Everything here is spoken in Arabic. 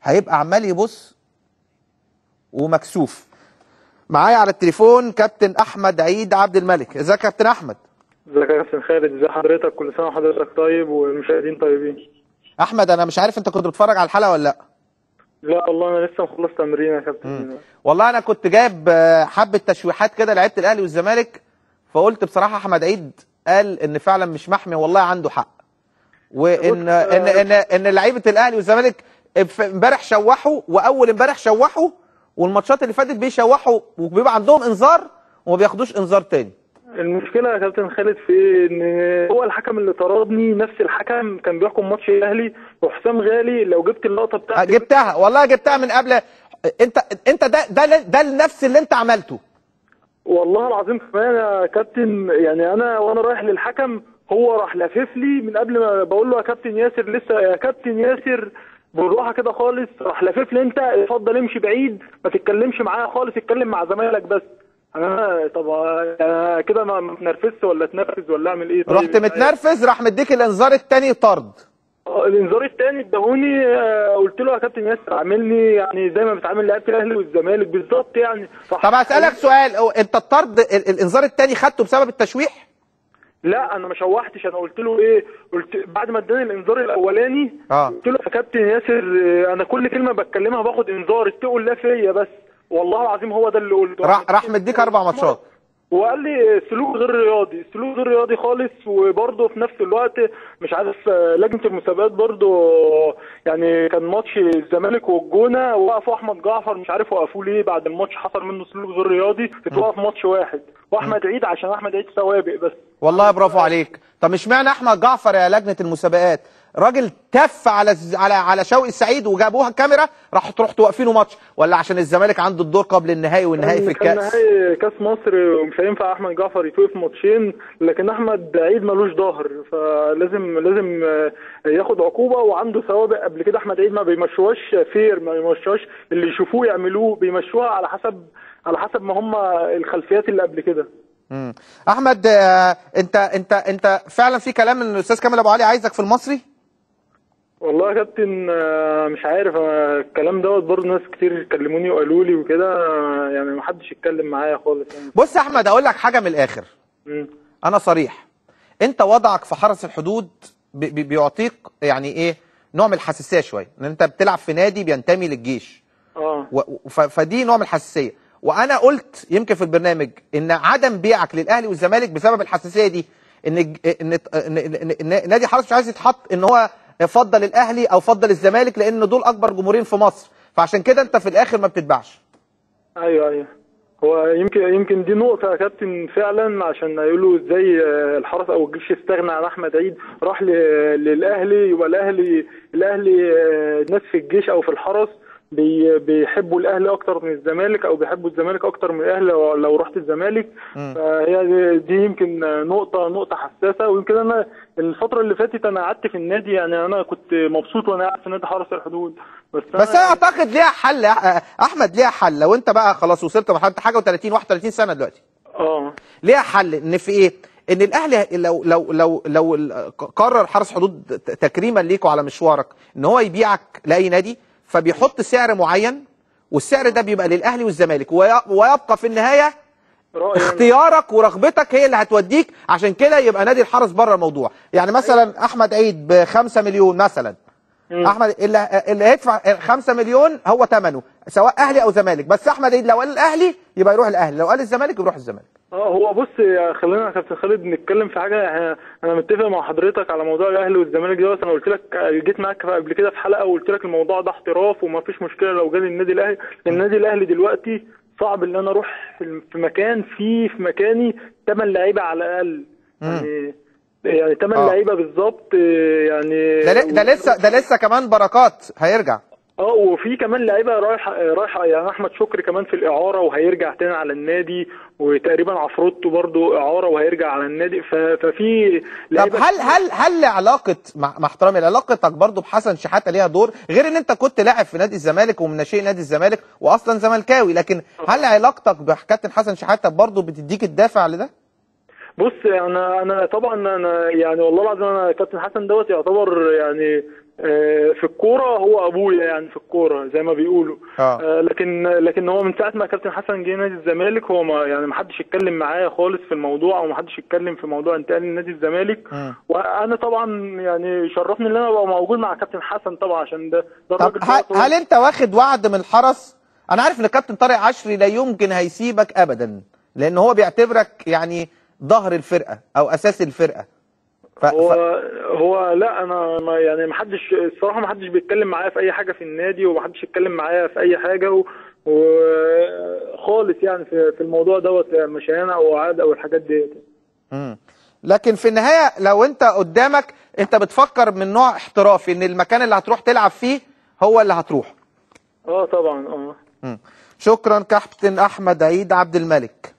هيبقى عمال يبص ومكسوف. معايا على التليفون كابتن احمد عيد عبد الملك. ازيك يا كابتن احمد؟ ازيك يا كابتن خالد؟ ازي حضرتك؟ كل سنه وحضرتك طيب والمشاهدين طيبين. احمد انا مش عارف انت كنت بتتفرج على الحلقه ولا لا؟ لا والله انا لسه مخلص تمرين يا كابتن. والله انا كنت جايب حبه تشويحات كده لعيبه الاهلي والزمالك، فقلت بصراحه احمد عيد قال ان فعلا مش محمي، والله عنده حق. وان ان ان ان لعيبه الاهلي والزمالك امبارح شوحوا، واول امبارح شوحوا، والماتشات اللي فاتت بيشوحوا وبيبقى عندهم انذار وما بياخدوش انذار تاني. المشكله يا كابتن خالد في ان هو الحكم اللي طردني نفس الحكم كان بيحكم ماتش الاهلي، وحسام غالي لو جبت اللقطه بتاعتي جبتها والله، جبتها من قبل. انت ده نفس اللي انت عملته. والله العظيم كمان يا كابتن، يعني انا وانا رايح للحكم هو راح لافف لي من قبل ما بقول له يا كابتن ياسر، لسه يا كابتن ياسر بالراحه كده خالص، راح لافف لي انت اتفضل امشي بعيد ما تتكلمش معايا خالص، اتكلم مع زمايلك بس. انا طب انا كده ما اتنرفزت ولا اتنرفز ولا اعمل ايه؟ طيب رحت متنرفز، راح مديك الانذار الثاني طرد. الانذار الثاني اداهوني، قلت له يا كابتن ياسر عاملني يعني زي ما بتعامل لعيبه الاهلي والزمالك بالظبط يعني. طب هسألك سؤال، انت الطرد الانذار الثاني خدته بسبب التشويح؟ لا انا ما شوحتش، انا قلت له ايه، قلت بعد ما اداني الانذار الاولاني قلت له يا كابتن ياسر انا كل كلمه بتكلمها باخد انذار، اتقوا الله فيا بس، والله العظيم هو ده اللي قلته. راح مديك 4 ماتشات وقال لي سلوك غير رياضي، سلوك غير رياضي خالص. وبرضه في نفس الوقت مش عارف لجنه المسابقات برضه يعني كان ماتش الزمالك والجونه وقفوا احمد جعفر، مش عارف وقفوه ليه بعد الماتش حصل منه سلوك غير رياضي، اتوقف ماتش واحد، واحمد عيد عشان احمد عيد سوابق بس. والله برافو عليك. طب مش معنى احمد جعفر يا لجنه المسابقات راجل تف على شوقي السعيد وجابوها الكاميرا رحتوا واقفينه ماتش، ولا عشان الزمالك عنده الدور قبل النهائي والنهائي في الكاس؟ كان نهائي كاس مصر ومش هينفع احمد جعفر يتوقف ماتشين، لكن احمد عيد ملوش ظهر فلازم ياخد عقوبه، وعنده سوابق قبل كده. احمد عيد ما بيمشوهاش فير، ما بيمشوهاش اللي يشوفوه يعملوه، بيمشوها على حسب ما هم الخلفيات اللي قبل كده. احمد انت فعلا في كلام ان الاستاذ كامل ابو علي عايزك في المصري؟ والله يا كابتن مش عارف، الكلام دوت برضه ناس كتير كلموني وقالوا لي وكده، يعني ما حدش يتكلم معايا خالص يعني. بص يا احمد اقول لك حاجه من الاخر، انا صريح، انت وضعك في حرس الحدود بيعطيك يعني ايه نوع من الحساسيه شويه، ان انت بتلعب في نادي بينتمي للجيش. فدي نوع من الحساسيه، وانا قلت يمكن في البرنامج ان عدم بيعك للاهلي والزمالك بسبب الحساسيه دي، ان نادي حرس مش عايز يتحط ان هو فضل الاهلي او فضل الزمالك لان دول اكبر جمهورين في مصر، فعشان كده انت في الاخر ما بتتباعش. ايوه هو يمكن دي نقطه يا كابتن فعلا، عشان يقولوا ازاي الحرس او الجيش استغنى عن احمد عيد راح للاهلي، يبقى الاهلي ناس في الجيش او في الحرس بيحبوا الاهلي اكتر من الزمالك، او بيحبوا الزمالك اكتر من الاهلي لو رحت الزمالك. فهي دي يمكن نقطه حساسه. ويمكن انا الفتره اللي فاتت انا قعدت في النادي، يعني انا كنت مبسوط وانا قاعد في نادي حرس الحدود. بس انا اعتقد ليها حل احمد، ليها حل لو انت بقى خلاص وصلت مرحله حاجه و30 31 سنه دلوقتي. ليها حل ان في ايه؟ ان الاهلي لو قرر حرس حدود تكريما ليك وعلى مشوارك ان هو يبيعك لاي نادي، فبيحط سعر معين، والسعر ده بيبقى للاهلي والزمالك، ويبقى في النهايه اختيارك ورغبتك هي اللي هتوديك. عشان كده يبقى نادي الحرس بره الموضوع. يعني مثلا احمد عيد ب5 مليون مثلا، احمد اللي هيدفع 5 مليون هو ثمنه سواء اهلي او زمالك، بس احمد عيد لو قال الاهلي يبقى يروح الاهلي، لو قال الزمالك يروح الزمالك. هو بص خلينا يا كابتن خالد نتكلم في حاجه. انا متفق مع حضرتك على موضوع الاهلي والزمالك ده، انا قلت لك جيت معاك قبل كده في حلقه وقلت لك الموضوع ده احتراف وما فيش مشكله لو جالي النادي الاهلي دلوقتي صعب ان انا اروح في مكان في مكاني 8 لعيبه على الاقل، يعني 8 لعيبه بالظبط يعني. ده لسه كمان بركات هيرجع. وفي كمان لعيبه رايحه يعني احمد شكري كمان في الاعاره وهيرجع تاني على النادي، وتقريبا عفروتو برضو اعاره وهيرجع على النادي. ففي طب هل علاقه مع احترامي علاقتك برضو بحسن شحاته ليها دور، غير ان انت كنت لاعب في نادي الزمالك ومن ناشئي نادي الزمالك واصلا زملكاوي، لكن هل علاقتك بكابتن حسن شحاته برضو بتديك الدافع لده؟ بص انا طبعا انا يعني والله العظيم انا كابتن حسن دوت يعتبر يعني في الكوره هو ابويا يعني، في الكوره زي ما بيقولوا. لكن هو من ساعه ما كابتن حسن جه نادي الزمالك هو ما حدش يتكلم معايا خالص في الموضوع، او ما حدش يتكلم في موضوع انتقال لنادي الزمالك. وانا طبعا يعني شرفني ان انا ابقى موجود مع كابتن حسن طبعا، عشان ده طب هل انت واخد وعد من الحرس؟ انا عارف ان الكابتن طارق عشري لا يمكن هيسيبك ابدا، لان هو بيعتبرك يعني ظهر الفرقه او اساس الفرقه. هو لا، انا يعني ما حدش الصراحه، ما حدش بيتكلم معايا في اي حاجه في النادي، وما حدش يتكلم معايا في اي حاجه وخالص يعني في الموضوع دوت، مشيانه او وعاد او الحاجات ديت. لكن في النهايه لو انت قدامك، انت بتفكر من نوع احترافي ان المكان اللي هتروح تلعب فيه هو اللي هتروح. طبعا. شكرا كابتن احمد عيد عبد الملك.